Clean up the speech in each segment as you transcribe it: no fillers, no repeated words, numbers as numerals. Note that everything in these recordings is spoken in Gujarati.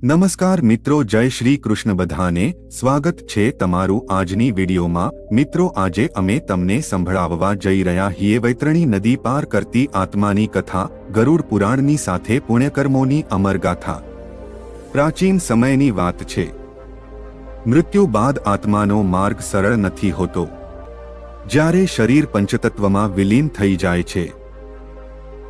નમસ્કાર મિત્રો, જય શ્રી કૃષ્ણ બધાને સ્વાગત છે તમારું આજની વિડીયોમાં। મિત્રો, આજે અમે તમને સંભળાવવા જઈ રહ્યા છીએ વૈતરણી નદી પાર કરતી આત્માની કથા, ગરુડ પુરાણની સાથે પુણ્યકર્મોની અમરગાથા। પ્રાચીન સમયની વાત છે। મૃત્યુ બાદ આત્માનો માર્ગ સરળ નથી હોતો। જ્યારે શરીર પંચતત્વમાં વિલીન થઈ જાય છે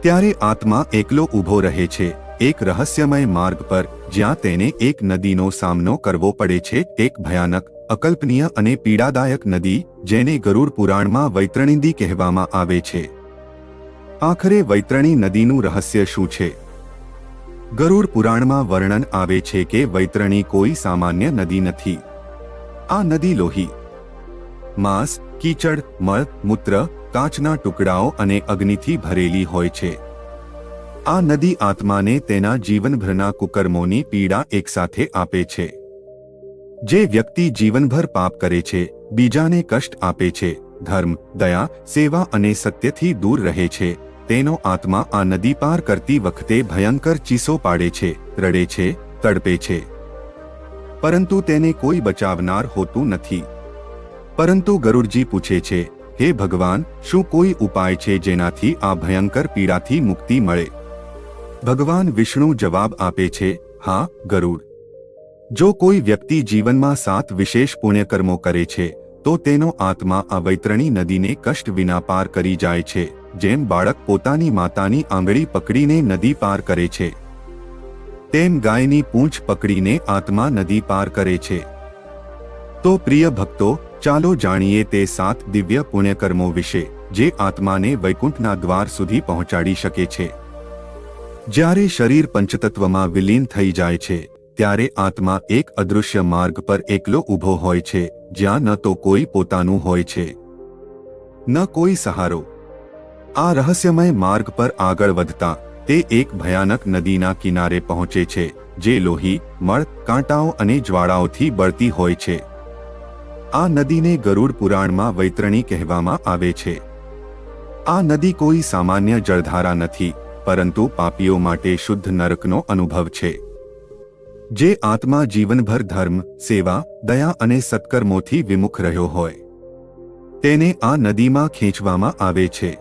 ત્યારે આત્મા એકલો ઊભો રહે છે એક રહસ્યમય માર્ગ પર, જ્યાં તેને એક નદીનો સામનો કરવો પડે છે, એક ભયાનક, અકલ્પનીય અને પીડાદાયક નદી, જેને ગરુડ પુરાણમાં વૈતરણી નદી કહેવામાં આવે છે। આખરે વૈતરણી નદીનું રહસ્ય શું છે? ગરુડ પુરાણમાં વર્ણન આવે છે કે વૈતરણી કોઈ સામાન્ય નદી નથી। આ નદી લોહી, માંસ, કીચડ, મળ, મૂત્ર, કાચના ટુકડાઓ અને અગ્નિથી ભરેલી હોય છે। આ નદી આત્માને તેના જીવનભરના કુકર્મોની પીડા એકસાથે આપે છે। જે વ્યક્તિ જીવનભર પાપ કરે છે, બીજાને કષ્ટ આપે છે, ધર્મ, દયા, સેવા અને સત્યથી દૂર રહે છે, તેનો આત્મા આ નદી પાર કરતી વખતે ભયંકર ચીસો પાડે છે, રડે છે, તડપે છે, પરંતુ તેને કોઈ બચાવનાર હોતું નથી। પરંતુ ગરુડજી પૂછે છે, હે ભગવાન, શું કોઈ ઉપાય છે જેનાથી આ ભયંકર પીડાથી મુક્તિ મળે? ભગવાન વિષ્ણુ જવાબ આપે છે, હા ગરુડ, જો કોઈ વ્યક્તિ જીવનમાં 7 વિશેષ પુણ્યકર્મો કરે છે તો તેનો આત્મા આ વૈતરણી નદીને કષ્ટ વિના પાર કરી જાય છે। જેમ બાળક પોતાની માતાની આંગળી પકડીને નદી પાર કરે છે, તેમ ગાયની પૂંછ પકડીને આત્મા નદી પાર કરે છે। તો પ્રિય ભક્તો, ચાલો જાણીએ તે 7 દિવ્ય પુણ્યકર્મો વિશે, જે આત્માને વૈકુંઠના દ્વાર સુધી પહોંચાડી શકે છે। જ્યારે શરીર પંચતત્વમાં વિલીન થઈ જાય છે ત્યારે આત્મા એક અદૃશ્ય માર્ગ પર એકલો ઊભો હોય છે, જ્યાં ન તો કોઈ પોતાનું હોય છે, ન કોઈ સહારો। આ રહસ્યમય માર્ગ પર આગળ વધતા તે એક ભયાનક નદીના કિનારે પહોંચે છે, જે લોહી, મળ, કાંટાઓ અને જ્વાળાઓથી બળતી હોય છે। આ નદીને ગરુડ પુરાણમાં વૈતરણી કહેવામાં આવે છે। આ નદી કોઈ સામાન્ય જળધારા નથી, પરંતુ પાપીઓ માટે શુદ્ધ નરકનો અનુભવ છે। જે આત્મા જીવનભર ધર્મ, સેવા, દયા અને સત્કર્મોથી વિમુખ રહ્યો હોય, તેને આ નદીમાં ખેંચવામાં આવે છે।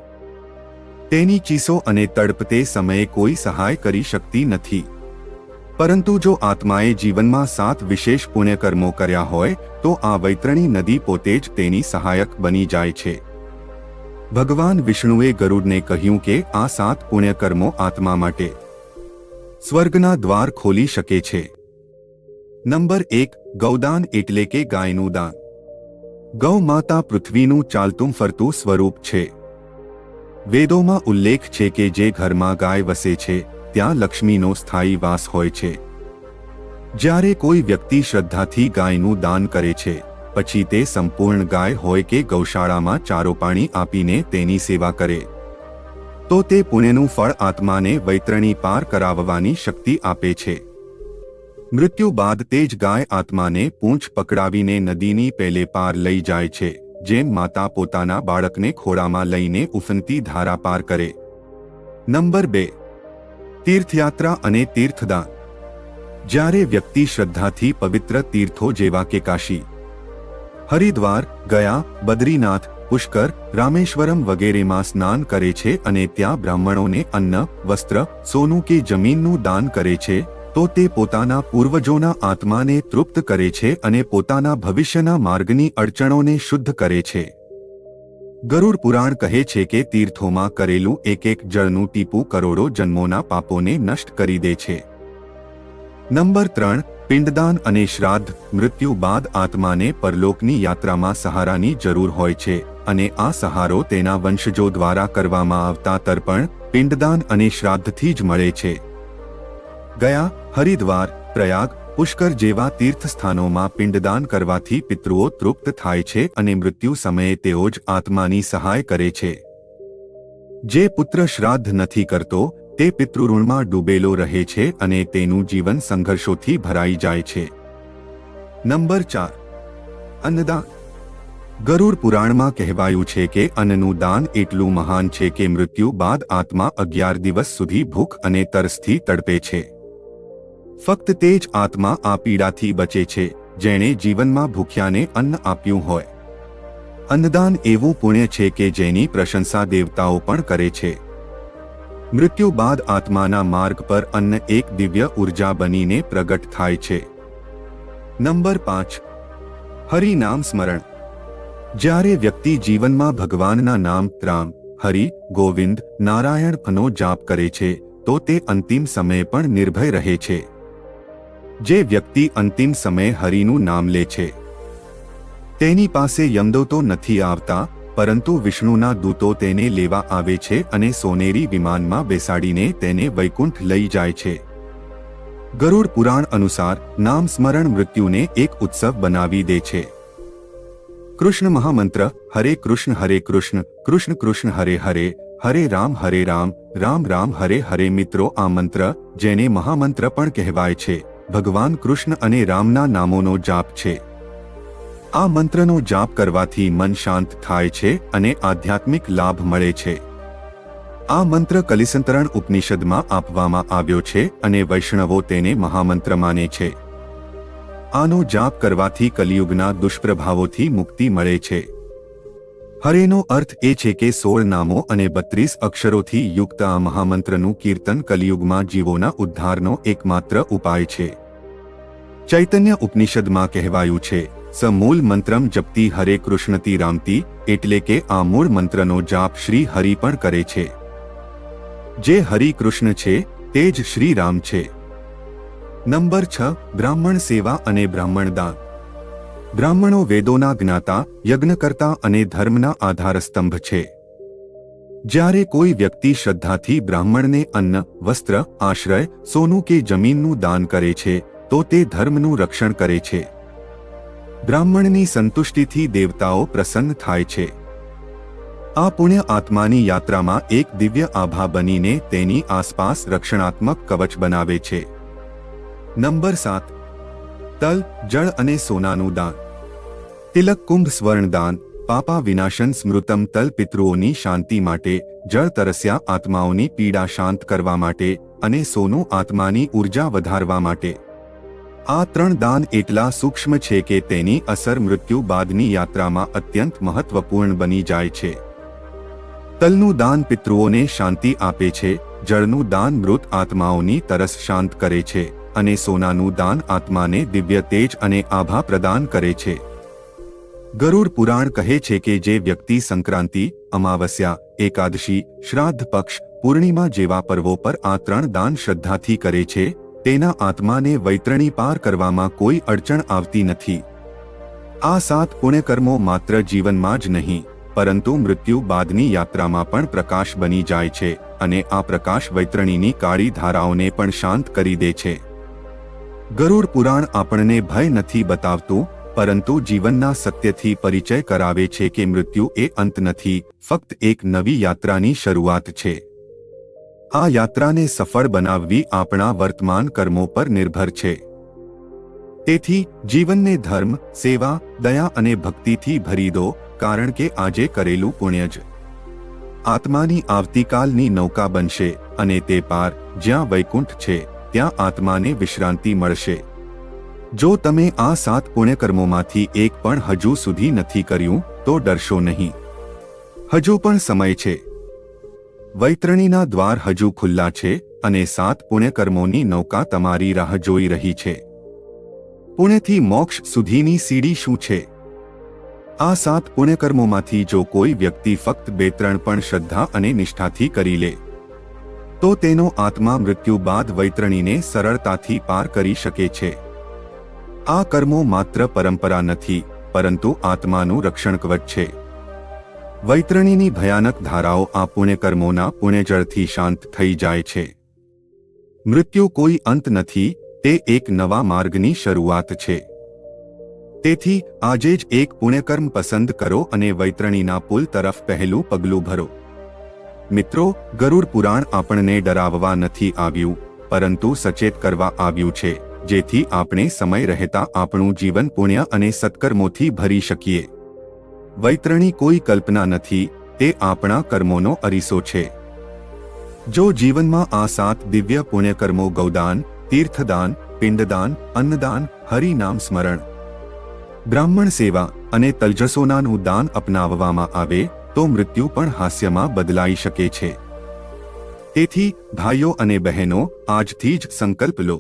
તેની ચીસો અને તડપ તે સમયે કોઈ સહાય કરી શકતી નથી, પરંતુ જો આત્માએ જીવનમાં 7 વિશેષ પુણ્યકર્મો કર્યા હોય તો આ વૈતરણી નદી પોતે જ તેની સહાયક બની જાય છે। ભગવાન વિષ્ણુએ ગરુડને કહ્યું કે આ 7 પુણ્યકર્મો આત્મા માટે સ્વર્ગના દ્વાર ખોલી શકે છે। નંબર 1, ગૌદાન એટલે કે ગાયનું દાન। ગૌ માતા પૃથ્વીનું ચાલતું ફરતું સ્વરૂપ છે। વેદોમાં ઉલ્લેખ છે કે જે ઘરમાં ગાય વસે છે ત્યાં લક્ષ્મીનો સ્થાયી વાસ હોય છે। જ્યારે કોઈ વ્યક્તિ શ્રદ્ધાથી ગાયનું દાન કરે છે, પછી તે સંપૂર્ણ ગાય હોય કે ગૌશાળામાં ચારો પાણી આપીને તેની સેવા કરે, તો તે પુણ્યનું ફળ આત્માને વૈતરણી પાર કરાવવાની શક્તિ આપે છે। મૃત્યુ બાદ તે જ ગાય આત્માને પૂંછ પકડાવીને નદીની પેલે પાર લઈ જાય છે, જેમ માતા પોતાના બાળકને ખોળામાં લઈને ઉફનતી ધારા પાર કરે। નંબર 2, તીર્થયાત્રા અને તીર્થદાન। જ્યારે વ્યક્તિ શ્રદ્ધાથી પવિત્ર તીર્થો જેવા કે કાશી, હરિદ્વાર, ગયા, બદ્રીનાથ, પુષ્કર, રામેશ્વરમ વગેરેમાં સ્નાન કરે છે અને ત્યાં બ્રાહ્મણોને અન્ન, વસ્ત્ર, સોનું કે જમીનનું દાન કરે છે, તો તે પોતાના પૂર્વજોના આત્માને તૃપ્ત કરે છે અને પોતાના ભવિષ્યના માર્ગની અડચણોને શુદ્ધ કરે છે। ગરુડ પુરાણ કહે છે કે તીર્થોમાં કરેલું એક જળનું ટીપું કરોડો જન્મોના પાપોને નષ્ટ કરી દે છે। નંબર 3, પિંડદાન અને શ્રાદ્ધ। મૃત્યુ બાદ આત્માને પરલોકની યાત્રામાં સહારાની જરૂર હોય છે, અને આ સહારો તેના વંશજો દ્વારા કરવામાં આવતા તર્પણ, પિંડદાન અને શ્રાદ્ધથી જ મળે છે। ગયા, હરિદ્વાર, પ્રયાગ, પુષ્કર જેવા તીર્થસ્થાનોમાં પિંડદાન કરવાથી પિતૃઓ તૃપ્ત થાય છે અને મૃત્યુ સમયે તેઓ જ આત્માની સહાય કરે છે। જે પુત્ર શ્રાદ્ધ નથી કરતો તે પિતૃઋણમાં ડૂબેલો રહે છે અને તેનું જીવન સંઘર્ષોથી ભરાઈ જાય છે। નંબર 4, અન્નદાન। ગરુડ પુરાણમાં કહેવાયું છે કે અન્નનું દાન એટલું મહાન છે કે મૃત્યુ બાદ આત્મા 11 દિવસ સુધી ભૂખ અને તરસથી તડપે છે। ફક્ત તે જ આત્મા આ પીડાથી બચે છે જેણે જીવનમાં ભૂખ્યાને અન્ન આપ્યું હોય. અન્નદાન એવું પુણ્ય છે કે જેની પ્રશંસા દેવતાઓ પણ કરે છે. મૃત્યુ બાદ આત્માના માર્ગ પર અન્ન એક દિવ્ય ઉર્જા બનીને પ્રગટ થાય છે. નંબર 5. હરિનામ સ્મરણ. જ્યારે વ્યક્તિ જીવનમાં ભગવાનના નામ રામ, હરિ, ગોવિંદ, નારાયણનો જાપ કરે છે તો તે અંતિમ સમયે પણ નિર્ભય રહે છે. જે વ્યક્તિ અંતિમ સમયે હરિનું નામ લે છે તેની પાસે યમદૂતો નથી આવતા, પરંતુ વિષ્ણુના દૂતો તેને લેવા આવે છે અને સોનેરી વિમાનમાં બેસાડીને તેને વૈકુંઠ લઈ જાય છે. ગરુડ પુરાણ અનુસાર નામ સ્મરણ મૃત્યુને એક ઉત્સવ બનાવી દે છે. કૃષ્ણ મહામંત્ર હરે કૃષ્ણ કૃષ્ણ કૃષ્ણ હરે હરે, હરે રામ રામ રામ હરે હરે. મિત્રો, આ મંત્ર, જેને મહામંત્ર પણ કહેવાય છે, ભગવાન કૃષ્ણ અને રામના નામોનો જાપ છે. આ મંત્રનો જાપ કરવાથી મન શાંત થાય છે અને આધ્યાત્મિક લાભ મળે છે. આ મંત્ર કલિસંતરણ ઉપનિષદમાં આપવામાં આવ્યો છે અને વૈષ્ણવો તેને મહામંત્ર માને છે. આનો જાપ કરવાથી કલિયુગના દુષ્પ્રભાવોથી મુક્તિ મળે છે. હરેનો અર્થ એ છે કે 16 નામો અને 32 અક્ષરોથી યુક્ત આ મહામંત્રનું કીર્તન કલિયુગમાં જીવોના ઉદ્ધારનો એકમાત્ર ઉપાય છે. ચૈતન્ય ઉપનિષદમાં કહેવાયું છે, સ મૂળ મંત્રમ જપતી હરે કૃષ્ણતી રામતી, એટલે કે આ મૂળ મંત્રનો જાપ શ્રી હરિ પણ કરે છે. જે હરિ કૃષ્ણ છે તે જ શ્રી રામ છે. નંબર 6. બ્રાહ્મણ સેવા અને બ્રાહ્મણ દાન. બ્રાહ્મણો વેદોના જ્ઞાતા, યજ્ઞકર્તા અને ધર્મના આધારસ્તંભ છે. જ્યારે કોઈ વ્યક્તિ શ્રદ્ધાથી બ્રાહ્મણને અન્ન, વસ્ત્ર, આશ્રય, સોનું કે જમીનનું દાન કરે છે તો તે ધર્મનું રક્ષણ કરે છે. બ્રાહ્મણની સંતુષ્ટિથી દેવતાઓ પ્રસન્ન થાય છે. આ પુણ્ય આત્માની યાત્રામાં એક દિવ્ય આભા બનીને તેની આસપાસ રક્ષણાત્મક કવચ બનાવે છે. નંબર 7. તલ, જળ અને સોનાનું દાન. તિલક, કુંભ, સ્વર્ણદાન, પાપા વિનાશન સ્મૃતમ. તલ પિતૃઓની શાંતિ માટે, જળ તરસ્યા આત્માઓની પીડા શાંત કરવા માટે અને સોનું આત્માની ઉર્જા વધારવા માટે. આ 3 દાન એટલા સૂક્ષ્મ છે કે તેની અસર મૃત્યુ બાદની યાત્રામાં અત્યંત મહત્વપૂર્ણ બની જાય છે. તલનું દાન પિતૃઓને શાંતિ આપે છે, જળનું દાન મૃત આત્માઓની તરસ શાંત કરે છે અને સોનાનું દાન આત્માને દિવ્ય તેજ અને આભા પ્રદાન કરે છે. ગરુડ પુરાણ કહે છે કે જે વ્યક્તિ સંક્રાંતિ, અમાવસ્યા, એકાદશી, શ્રાદ્ધ પક્ષ, પૂર્ણિમા જેવા પર્વો પર આ 3 દાન શ્રદ્ધાથી કરે છે તેના આત્માને વૈતરણી પાર કરવામાં કોઈ અડચણ આવતી નથી. આ 7 પુણ્યકર્મો માત્ર જીવનમાં જ નહીં પરંતુ મૃત્યુ બાદની યાત્રામાં પણ પ્રકાશ બની જાય છે અને આ પ્રકાશ વૈતરણીની કાળી ધારાઓને પણ શાંત કરી દે છે. ગરુડ પુરાણ આપણને ભય નથી બતાવતું, પરંતુ જીવનના સત્યથી પરિચય કરાવે છે કે મૃત્યુ એ અંત નથી, ફક્ત એક નવી યાત્રાની શરૂઆત છે. આ યાત્રાને સફળ બનાવવી આપણા વર્તમાન કર્મો પર નિર્ભર છે. તેથી જીવનને ધર્મ, સેવા, દયા અને ભક્તિથી ભરી દો, કારણ કે આજે કરેલું પુણ્ય જ આત્માની આવતીકાલની નૌકા બનશે અને તે પાર, જ્યાં વૈકુંઠ છે, ત્યાં આત્માને વિશ્રાંતિ મળશે. જો તમે આ 7 પુણ્યકર્મોમાંથી એક પણ હજુ સુધી નથી કર્યું તો ડરશો નહીં. હજુ પણ સમય છે. વૈતરણીના દ્વાર હજુ ખુલ્લા છે અને 7 પુણ્યકર્મોની નૌકા તમારી રાહ જોઈ રહી છે. પુણ્યથી મોક્ષ સુધીની સીડી શું છે? આ 7 પુણ્યકર્મોમાંથી જો કોઈ વ્યક્તિ ફક્ત 2-3 પણ શ્રદ્ધા અને નિષ્ઠાથી કરી લે તો તેનો આત્મા મૃત્યુ બાદ વૈતરણીને સરળતાથી પાર કરી શકે છે. આ કર્મો માત્ર પરંપરા નથી, પરંતુ આત્માનું રક્ષણ કવચ છે. વૈતરણીની ભયાનક ધારાઓ આ પુણ્યકર્મોના પુણ્યજળથી શાંત થઈ જાય છે. મૃત્યુ કોઈ અંત નથી, તે એક નવા માર્ગની શરૂઆત છે. તેથી આજે જ એક પુણ્યકર્મ પસંદ કરો અને વૈતરણીના પુલ તરફ પહેલું પગલું ભરો. મિત્રો, ગરુડ પુરાણ આપણને ડરાવવા નથી આવ્યું, પરંતુ સચેત કરવા આવ્યું છે, જેથી આપણે સમય રહેતા આપણું જીવન પુણ્ય અને સત્કર્મોથી ભરી શકીએ. વૈતરણી કોઈ કલ્પના નથી, તે આપણા કર્મોનો અરીસો છે. જો જીવનમાં આ 7 દિવ્ય પુણ્યકર્મો ગૌદાન, તીર્થદાન, પિંડદાન, અન્નદાન, હરિનામ સ્મરણ, બ્રાહ્મણ સેવા અને તલજસોનાનું દાન અપનાવવામાં આવે તો મૃત્યુ પણ હાસ્યમાં બદલાઈ શકે છે. તેથી ભાઈઓ અને બહેનો, આજથી જ સંકલ્પ લો.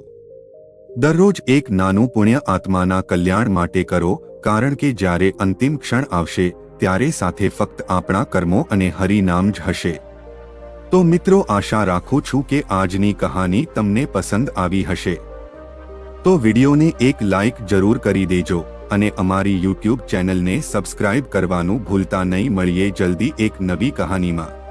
દરરોજ એક નાનું પુણ્ય આત્માના કલ્યાણ માટે કરો, કારણ કે જ્યારે અંતિમ ક્ષણ આવશે ત્યારે સાથે ફક્ત આપણા કર્મો અને હરિનામ જ હશે. તો મિત્રો, આશા રાખું છું કે આજની કહાની તમને પસંદ આવી હશે. તો વિડીયોને એક લાઈક જરૂર કરી દેજો અને અમારી YouTube ચેનલને સબસ્ક્રાઇબ કરવાનું ભૂલતા નહીં. મળીએ જલ્દી એક નવી કહાનીમાં.